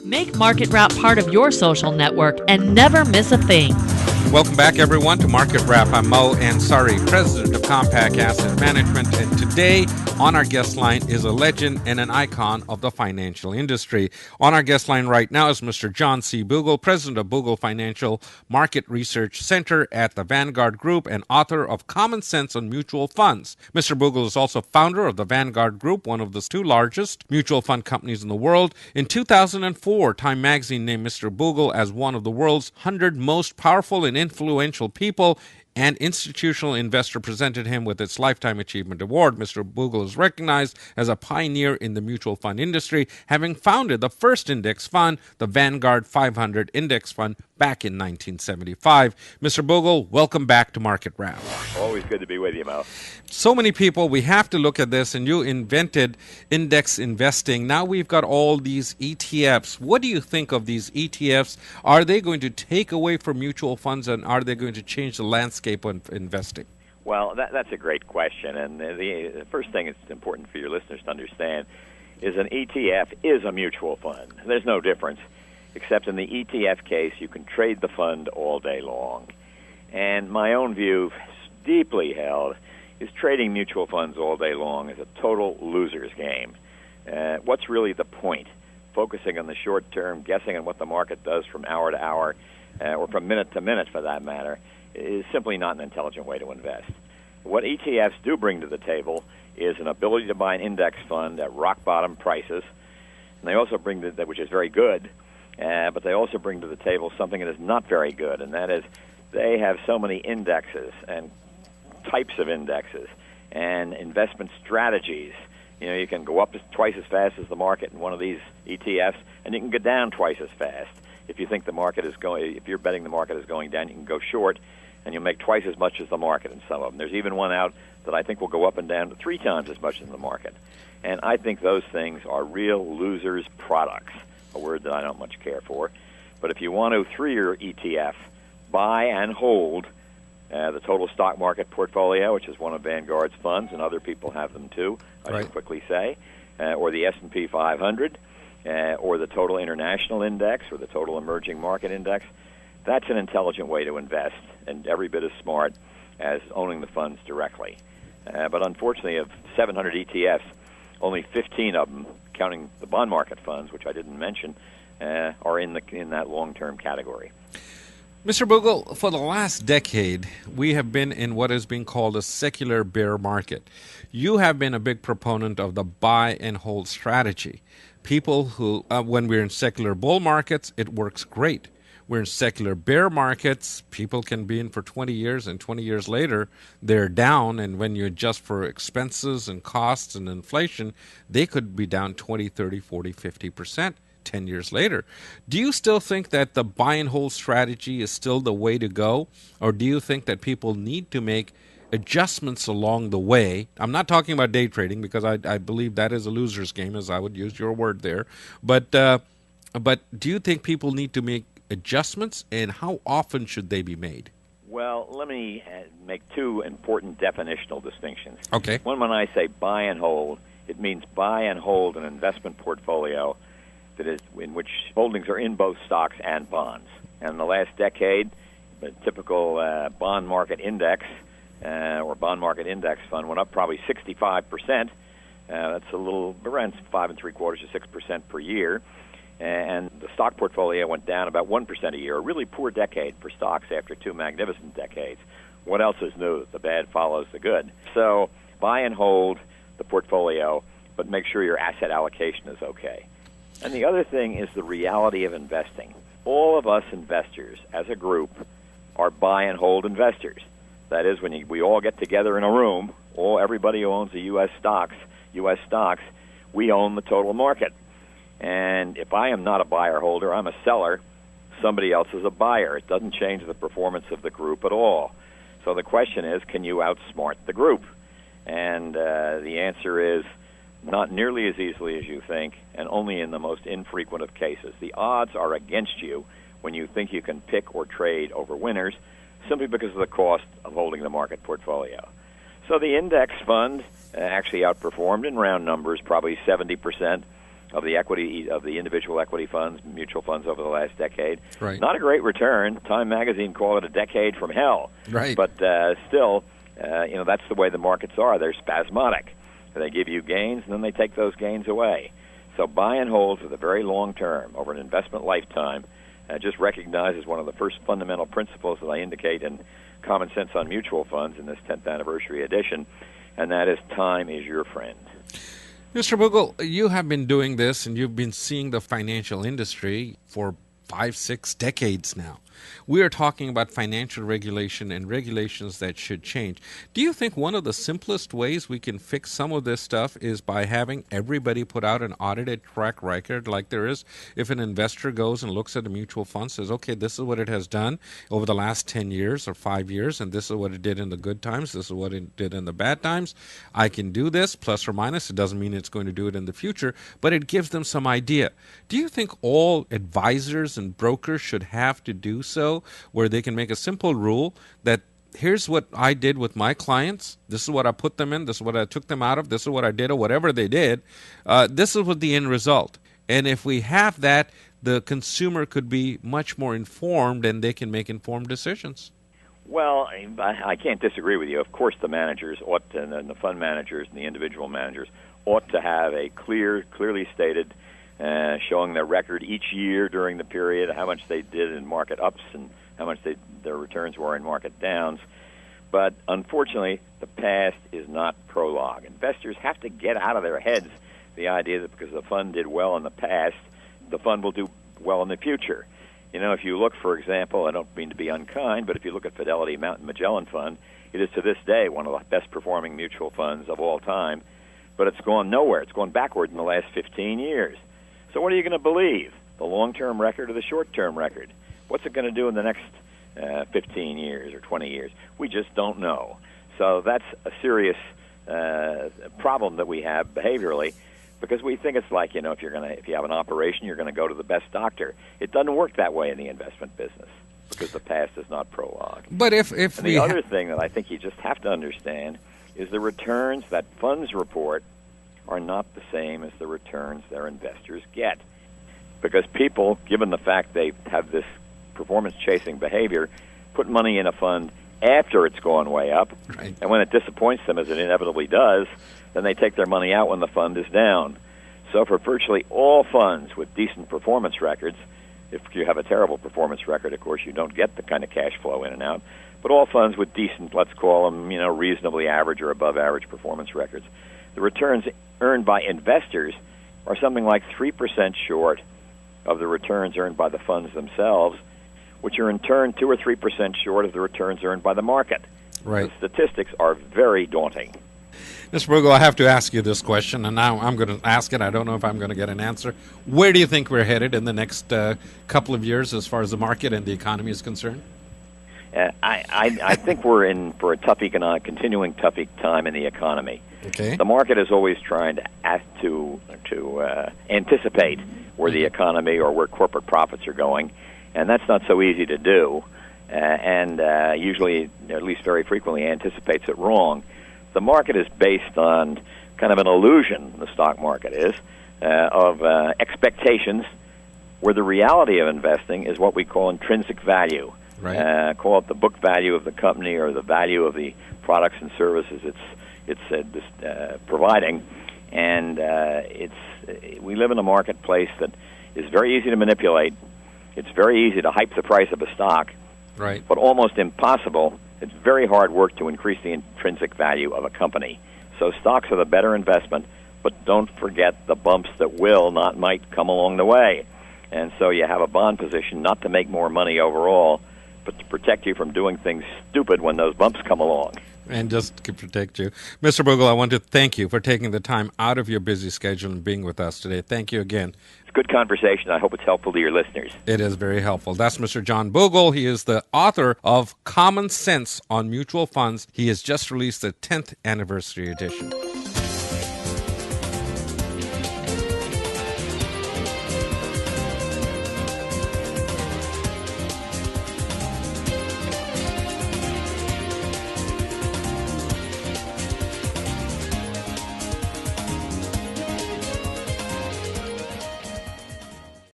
Make Market Wrap part of your social network and never miss a thing. Welcome back, everyone, to Market Wrap. I'm Mo Ansari, president of Compact Asset Management, and today on our guest line is a legend and an icon of the financial industry. On our guest line right now is Mr. John C. Bogle, president of Bogle Financial Market Research Center at the Vanguard Group and author of Common Sense on Mutual Funds. Mr. Bogle is also founder of the Vanguard Group, one of the two largest mutual fund companies in the world. In 2004, Time magazine named Mr. Bogle as one of the world's 100 most powerful and influential people, and Institutional Investor presented him with its Lifetime Achievement Award. Mr. Bogle is recognized as a pioneer in the mutual fund industry, having founded the first index fund, the Vanguard 500 Index Fund, back in 1975. Mr. Bogle, welcome back to Market Wrap. Always good to be with you, Mo. So many people, we have to look at this, and you invented index investing. Now we've got all these ETFs. What do you think of these ETFs? Are they going to take away from mutual funds, and are they going to change the landscape of investing? Well, that's a great question, and the first thing it's important for your listeners to understand is an ETF is a mutual fund. There's no difference, except in the ETF case, you can trade the fund all day long. And my own view, deeply held, is trading mutual funds all day long is a total loser's game. What's really the point? Focusing on the short term, guessing on what the market does from hour to hour, or from minute to minute for that matter, is simply not an intelligent way to invest. What ETFs do bring to the table is an ability to buy an index fund at rock bottom prices, and they also bring that, which is very good, but they also bring to the table something that is not very good, and that is they have so many indexes and types of indexes and investment strategies. You know, you can go up twice as fast as the market in one of these ETFs, and you can go down twice as fast. If you think the market is going, if you're betting the market is going down, you can go short, and you'll make twice as much as the market in some of them. There's even one out that I think will go up and down to 3 times as much as the market. And I think those things are real losers' products, a word that I don't much care for. But if you want to, through your ETF, buy and hold the total stock market portfolio, which is one of Vanguard's funds, and other people have them too, I should quickly say, or the S&P 500, or the total international index, or the total emerging market index, that's an intelligent way to invest, and every bit as smart as owning the funds directly. But unfortunately, of 700 ETFs, only 15 of them, counting the bond market funds, which I didn't mention, are in that long-term category. Mr. Bogle, for the last decade, we have been in what is being called a secular bear market. You have been a big proponent of the buy and hold strategy. People who, when we're in secular bull markets, it works great. We're in secular bear markets, people can be in for 20 years, and 20 years later, they're down, and when you adjust for expenses and costs and inflation, they could be down 20, 30, 40, 50%. 10 years later. Do you still think that the buy and hold strategy is still the way to go? Or do you think that people need to make adjustments along the way? I'm not talking about day trading because I believe that is a loser's game, as I would use your word there. But do you think people need to make adjustments, and how often should they be made? Well, let me make 2 important definitional distinctions. Okay. One, when I say buy and hold, it means buy and hold an investment portfolio that is in which holdings are in both stocks and bonds. And in the last decade, the typical bond market index or bond market index fund went up probably 65%. That's a little around 5 3/4 to 6% per year. And the stock portfolio went down about 1% a year. A really poor decade for stocks after 2 magnificent decades. What else is new? The bad follows the good. So buy and hold the portfolio, but make sure your asset allocation is okay. And the other thing is the reality of investing. All of us investors, as a group, are buy and hold investors. That is, when we all get together in a room, everybody who owns the U.S. stocks, we own the total market. And if I am not a buyer holder, I'm a seller, somebody else is a buyer. It doesn't change the performance of the group at all. So the question is, can you outsmart the group? And the answer is, not nearly as easily as you think, and only in the most infrequent of cases. The odds are against you when you think you can pick or trade over winners, simply because of the cost of holding the market portfolio. So the index fund actually outperformed in round numbers, probably 70% of the equity of the individual equity funds, mutual funds over the last decade. Right. Not a great return. Time Magazine called it a decade from hell. Right. But still, that's the way the markets are. They're spasmodic. They give you gains, and then they take those gains away. So buy and hold for the very long term over an investment lifetime. Just recognize as one of the first fundamental principles that I indicate in Common Sense on Mutual Funds in this 10th anniversary edition, and that is time is your friend. Mr. Bogle, you have been doing this and you've been seeing the financial industry for 5-6 decades now. We are talking about financial regulation and regulations that should change. Do you think one of the simplest ways we can fix some of this stuff is by having everybody put out an audited track record like there is? If an investor goes and looks at a mutual fund, says, okay, this is what it has done over the last 10 years or 5 years, and this is what it did in the good times, this is what it did in the bad times. I can do this, plus or minus. It doesn't mean it's going to do it in the future, but it gives them some idea. Do you think all advisors and brokers should have to do so, where they can make a simple rule that here's what I did with my clients, this is what I put them in, this is what I took them out of, this is what I did, or whatever they did, this is what the end result. And if we have that, the consumer could be much more informed and they can make informed decisions. Well, I can't disagree with you. Of course, the managers ought to, and the fund managers and the individual managers ought to have a clearly stated showing their record each year during the period, how much they did in market ups and how much their returns were in market downs. But unfortunately, the past is not prologue. Investors have to get out of their heads the idea that because the fund did well in the past, the fund will do well in the future. If you look, for example, I don't mean to be unkind, but if you look at Fidelity Mountain Magellan Fund, it is to this day one of the best performing mutual funds of all time, but it's gone nowhere. It's gone backward in the last 15 years. So what are you going to believe, the long-term record or the short-term record? What's it going to do in the next 15 years or 20 years? We just don't know. So that's a serious problem that we have behaviorally, because we think it's like, if you have an operation, you're going to go to the best doctor. It doesn't work that way in the investment business because the past is not prologue. But if the other thing that I think you just have to understand is the returns that funds report are not the same as the returns their investors get. Because people, given the fact they have this performance-chasing behavior, put money in a fund after it's gone way up, right. And when it disappoints them, as it inevitably does, then they take their money out when the fund is down. So for virtually all funds with decent performance records, if you have a terrible performance record, of course, you don't get the kind of cash flow in and out, but all funds with decent, let's call them, reasonably average or above average performance records, the returns earned by investors are something like 3% short of the returns earned by the funds themselves, which are in turn 2 or 3% short of the returns earned by the market. Right. The statistics are very daunting. Mr. Bogle, I have to ask you this question, and now I'm going to ask it. I don't know if I'm going to get an answer. Where do you think we're headed in the next couple of years as far as the market and the economy is concerned? I think we're in for a continuing tough time in the economy. Okay. The market is always trying to anticipate where the economy or where corporate profits are going, and that's not so easy to do, and usually, at least very frequently, anticipates it wrong. The market is based on kind of an illusion, the stock market is, of expectations where the reality of investing is what we call intrinsic value. Right. Call it the book value of the company or the value of the products and services it's providing. And we live in a marketplace that is very easy to manipulate. It's very easy to hype the price of a stock, right, but almost impossible. It's very hard work to increase the intrinsic value of a company. So stocks are the better investment, but don't forget the bumps that might come along the way. And so you have a bond position not to make more money overall, but to protect you from doing things stupid when those bumps come along. And just to protect you. Mr. Bogle, I want to thank you for taking the time out of your busy schedule and being with us today. Thank you again. It's a good conversation. I hope it's helpful to your listeners. It is very helpful. That's Mr. John Bogle. He is the author of Common Sense on Mutual Funds. He has just released the 10th anniversary edition.